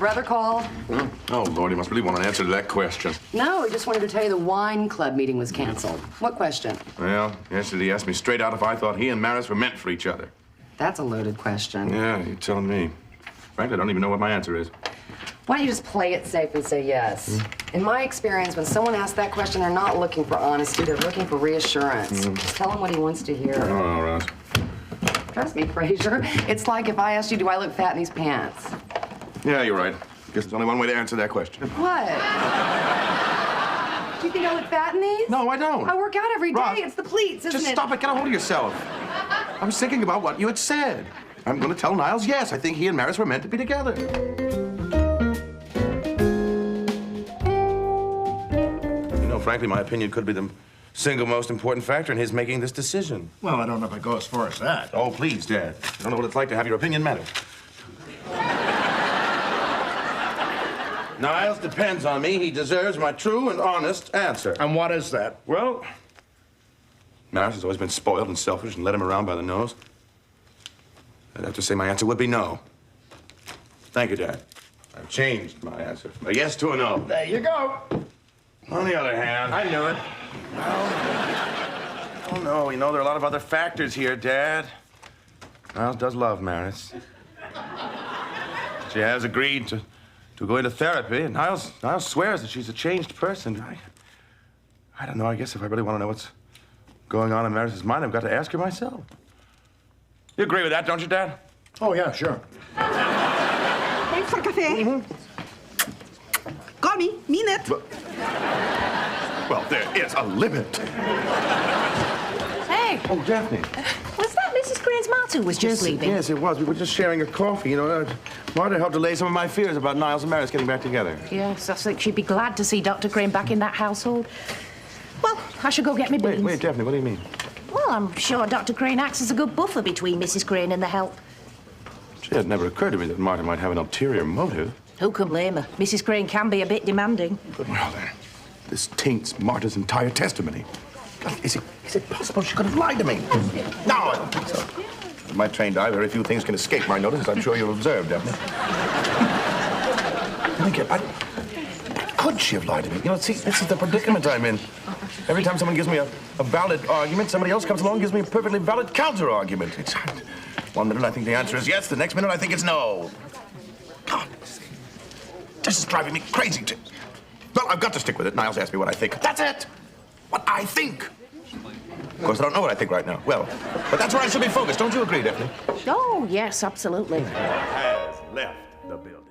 brother call? Oh, Lord, he must really want an answer to that question. No, he just wanted to tell you the wine club meeting was canceled. What question? Well, yesterday he asked me straight out if I thought he and Maris were meant for each other. That's a loaded question. Yeah, you're telling me. Frankly, I don't even know what my answer is. Why don't you just play it safe and say yes? In my experience, when someone asks that question, they're not looking for honesty, they're looking for reassurance. Just tell him what he wants to hear. I don't know, Ross. Trust me, Frasier. It's like if I asked you, do I look fat in these pants? Yeah, you're right. Guess there's only one way to answer that question. What? Do you think I look fat in these? No, I don't. I work out every day. Ross, It's the pleats, isn't just it? stop it. Get a hold of yourself. I was thinking about what you had said. I'm going to tell Niles, yes, I think he and Maris were meant to be together. You know, frankly, my opinion could be the single most important factor in his making this decision. Well, I don't know if I go as far as that. Oh, please, Dad. I don't know what it's like to have your opinion matter. Niles depends on me. He deserves my true and honest answer. And what is that? Well, Maris has always been spoiled and selfish and led him around by the nose. I'd have to say my answer would be no. Thank you, Dad. I've changed my answer from a yes to a no. There you go. On the other hand... I knew it. Oh, no, you know, there are a lot of other factors here, Dad. Niles does love Maris. She has agreed to go into therapy, and Niles swears that she's a changed person. I don't know. I guess if I really want to know what's going on in Maris's mind, I've got to ask her myself. You agree with that, don't you, Dad? Oh, yeah, sure. Extra café. Call me. Mean it. Well, there is a limit. Hey, Oh, Daphne. was that Mrs. Green's Martha who was just leaving? Yes, it was. We were just sharing a coffee, you know. Marta helped allay some of my fears about Niles and Maris getting back together. Yes, I think she'd be glad to see Dr. Green back in that household. Well, I should go get me beans. Wait, Daphne, what do you mean? Well, I'm sure Dr. Green acts as a good buffer between Mrs. Green and the help. Gee, it never occurred to me that Marta might have an ulterior motive. Who can blame her? Mrs. Green can be a bit demanding. Well, then, this taints Marta's entire testimony. God, is it possible she could have lied to me? No, I don't think so. In my trained eye, very few things can escape my notice, as I'm sure you've observed, Daphne. Then again, could she have lied to me? You know, see, this is the predicament I'm in. Every time someone gives me a valid argument, somebody else comes along and gives me a perfectly valid counter-argument. It's, one minute I think the answer is yes, the next minute I think it's no. God, this is driving me crazy. Well, I've got to stick with it. Niles asked me what I think. That's it. What I think. Of course, I don't know what I think right now. Well, but that's where I should be focused. Don't you agree, Daphne? Oh, yes, absolutely. Has left the building.